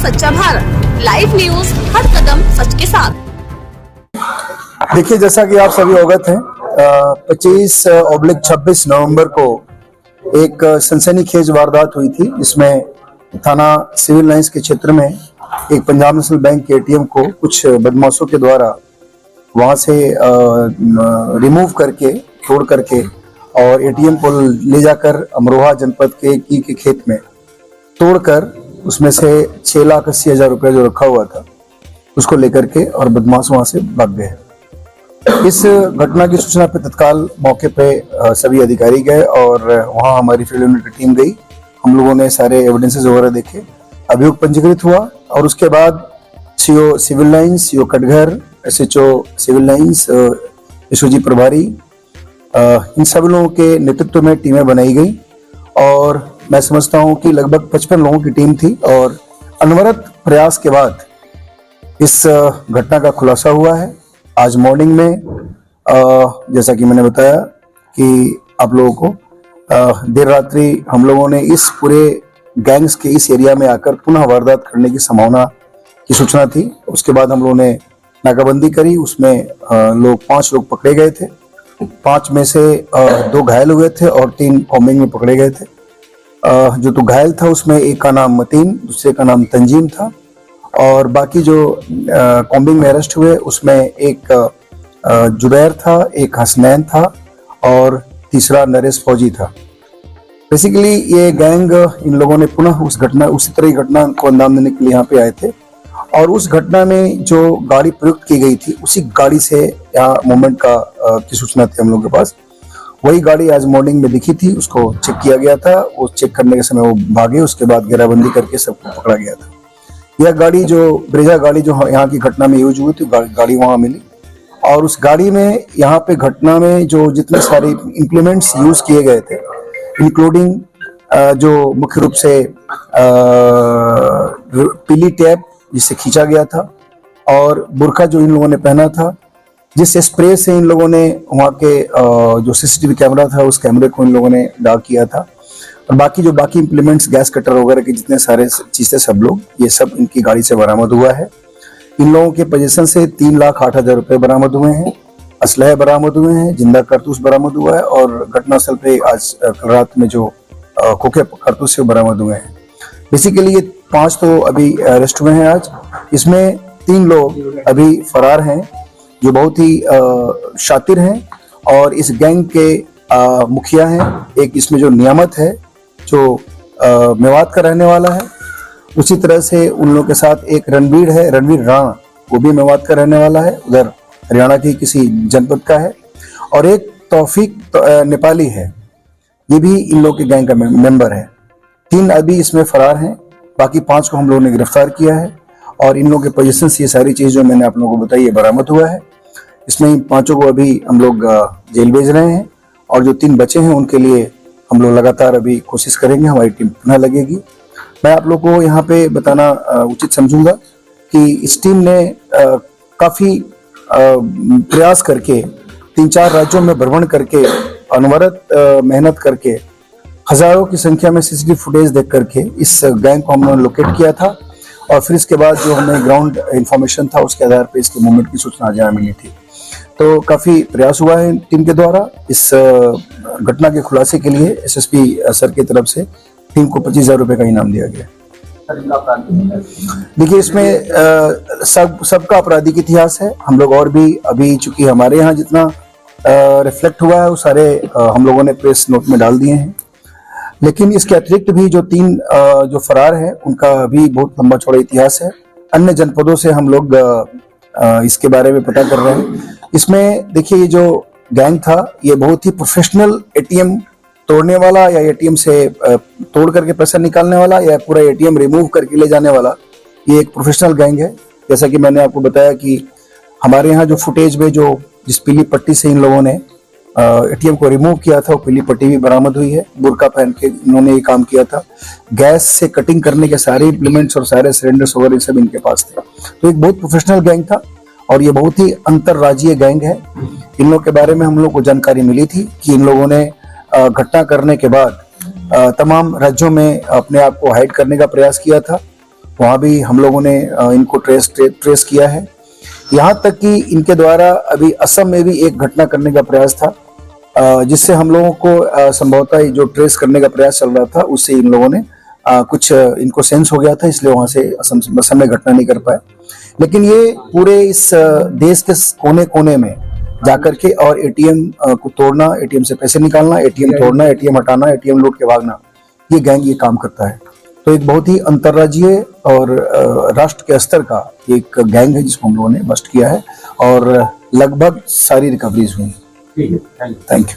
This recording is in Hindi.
सच्चा भारत। लाइव न्यूज, हर कदम सच के साथ। देखिए, जैसा कि आप सभी अवगत हैं, 25/26 नवंबर को एक सनसनीखेज वारदात हुई थी, जिसमें थाना सिविल लाइंस के क्षेत्र में एक पंजाब नेशनल बैंक के एटीएम को कुछ बदमाशों के द्वारा वहां से रिमूव करके, तोड़ करके और एटीएम को ले जाकर अमरोहा जनपद के की के खेत में तोड़कर उसमें से 6,80,000 रुपये जो रखा हुआ था उसको लेकर के और बदमाश वहां से भाग गए। इस घटना की सूचना पे तत्काल मौके पे सभी अधिकारी गए और वहां हमारी फील्ड यूनिट की टीम गई। हम लोगों ने सारे एविडेंसेस वगैरह देखे, अभियोग पंजीकृत हुआ और उसके बाद CO civil lines, CO Katghar, SHO civil lines, SOG प्रभारी, इन सब लोगों के नेतृत्व में टीमें बनाई गई और मैं समझता हूं कि लगभग 55 लोगों की टीम थी और अनवरत प्रयास के बाद इस घटना का खुलासा हुआ है। आज मॉर्निंग में जैसा कि मैंने बताया कि आप लोगों को देर रात्रि हम लोगों ने इस पूरे गैंग्स के इस एरिया में आकर पुनः वारदात करने की संभावना की सूचना थी। उसके बाद हम लोगों ने नाकाबंदी करी, उसमें 5 लोग पकड़े गए थे। 5 में से 2 घायल हुए थे और 3 कॉम्बिंग में पकड़े गए थे। जो तो घायल था उसमें एक का नाम मतीन, दूसरे का नाम तंजीम था और बाकी जो कॉम्बिंग में अरेस्ट हुए उसमें एक जुबैर था, एक हसनैन था और तीसरा नरेश फौजी था। बेसिकली ये गैंग, इन लोगों ने पुनः उसी तरह की घटना को अंजाम देने के लिए यहाँ पे आए थे और उस घटना में जो गाड़ी प्रयुक्त की गई थी उसी गाड़ी से यहाँ मूवमेंट की सूचना थी हम लोगों के पास। वही गाड़ी आज मॉर्निंग में दिखी थी, उसको चेक किया गया था। वो चेक करने के समय वो भागे, उसके बाद घेराबंदी करके सबको पकड़ा गया था। यह गाड़ी जो ब्रेजा गाड़ी जो यहाँ की घटना में यूज हुई थी, गाड़ी वहां मिली और उस गाड़ी में यहाँ पे घटना में जो जितने सारे इम्प्लीमेंट्स यूज किए गए थे, इंक्लूडिंग जो मुख्य रूप से पीली टेप जिससे खींचा गया था और बुर्का जो इन लोगों ने पहना था, जिस स्प्रे से इन लोगों ने वहाँ के जो सीसीटीवी कैमरा था उस कैमरे को इन लोगों ने डाग किया था और बाकी इंप्लीमेंट्स, गैस कटर वगैरह के जितने सारे चीजें सब लोग, ये सब इनकी गाड़ी से बरामद हुआ है। इन लोगों के पोजीशन से 3,08,000 रुपये बरामद हुए हैं, असलहे बरामद हुए हैं, जिंदा कारतूस बरामद हुआ है और घटनास्थल पे आज कल रात में जो खोखे कारतूस से बरामद हुए हैं। बेसिकली ये 5 तो अभी अरेस्ट हुए हैं आज। इसमें 3 लोग अभी फरार हैं जो बहुत ही शातिर हैं और इस गैंग के मुखिया हैं। एक इसमें जो नियामत है जो मेवात का रहने वाला है, उसी तरह से उन लोगों के साथ एक रणवीर है, रणवीर राणा, वो भी मेवात का रहने वाला है, उधर हरियाणा की किसी जनपद का है और एक तौफीक नेपाली है, ये भी इन लोगों के गैंग का मेंबर है। 3 अभी इसमें फरार हैं, बाकी 5 को हम लोगों ने गिरफ्तार किया है और इन लोगों के पोजीशन से ये सारी चीज जो मैंने आप लोगों को बताई ये बरामद हुआ है। इसमें इन 5 को अभी हम लोग जेल भेज रहे हैं और जो 3 बचे हैं उनके लिए हम लोग लगातार अभी कोशिश करेंगे, हमारी टीम पुनः लगेगी। मैं आप लोग को यहाँ पे बताना उचित समझूंगा कि इस टीम ने काफी प्रयास करके 3-4 राज्यों में भ्रमण करके अनवरत मेहनत करके हजारों की संख्या में सीसीटीवी फुटेज देख करके इस गैंग को हमने लोकेट किया था और फिर इसके बाद जो हमें ग्राउंड इंफॉर्मेशन था उसके आधार पर इसके मूवमेंट की सूचना जहाँ मिली थी। तो काफी प्रयास हुआ है टीम के द्वारा। इस घटना के खुलासे के लिए एसएसपी सर की तरफ से टीम को 25,000 रुपए का इनाम दिया गया। देखिए, इसमें सबका आपराधिक इतिहास है। हम लोग और भी अभी चूंकि हमारे यहाँ जितना रिफ्लेक्ट हुआ है वो सारे हम लोगों ने प्रेस नोट में डाल दिए हैं, लेकिन इसके अतिरिक्त भी जो 3 जो फरार है उनका भी बहुत लंबा चौड़ा इतिहास है। अन्य जनपदों से हम लोग इसके बारे में पता कर रहे हैं। इसमें देखिए, ये जो गैंग था ये बहुत ही प्रोफेशनल एटीएम तोड़ने वाला या एटीएम से तोड़ करके पैसा निकालने वाला या पूरा एटीएम रिमूव करके ले जाने वाला, ये एक प्रोफेशनल गैंग है। जैसा कि मैंने आपको बताया कि हमारे यहाँ जो फुटेज में जो जिस पीली पट्टी से इन लोगों ने एटीएम को रिमूव किया था वो पीली पट्टी भी बरामद हुई है। बुर्का पहन के इन्होंने ये काम किया था। गैस से कटिंग करने के सारे इम्प्लीमेंट्स और सारे सिलेंडर्स वगैरह सब इनके पास थे। तो एक बहुत प्रोफेशनल गैंग था और ये बहुत ही अंतरराज्यीय गैंग है। इन लोगों के बारे में हम लोग को जानकारी मिली थी कि इन लोगों ने घटना करने के बाद तमाम राज्यों में अपने आप को हाइड करने का प्रयास किया था वहाँ भी हम लोगों ने इनको ट्रेस किया है। यहाँ तक कि इनके द्वारा अभी असम में भी एक घटना करने का प्रयास था, जिससे हम लोगों को संभवतः जो ट्रेस करने का प्रयास चल रहा था उससे इन लोगों ने कुछ इनको सेंस हो गया था, इसलिए वहां से असम में घटना नहीं कर पाए। लेकिन ये पूरे इस देश के कोने कोने में जाकर के और एटीएम को तोड़ना, एटीएम से पैसे निकालना, एटीएम तोड़ना, एटीएम हटाना, एटीएम लूट के भागना, ये गैंग ये काम करता है। तो एक बहुत ही अंतर्राज्यीय और राष्ट्र के स्तर का एक गैंग है जिसको हम लोगों ने बस्ट किया है और लगभग सारी रिकवरीज हुई। ठीक है, थैंक यू। Thank you.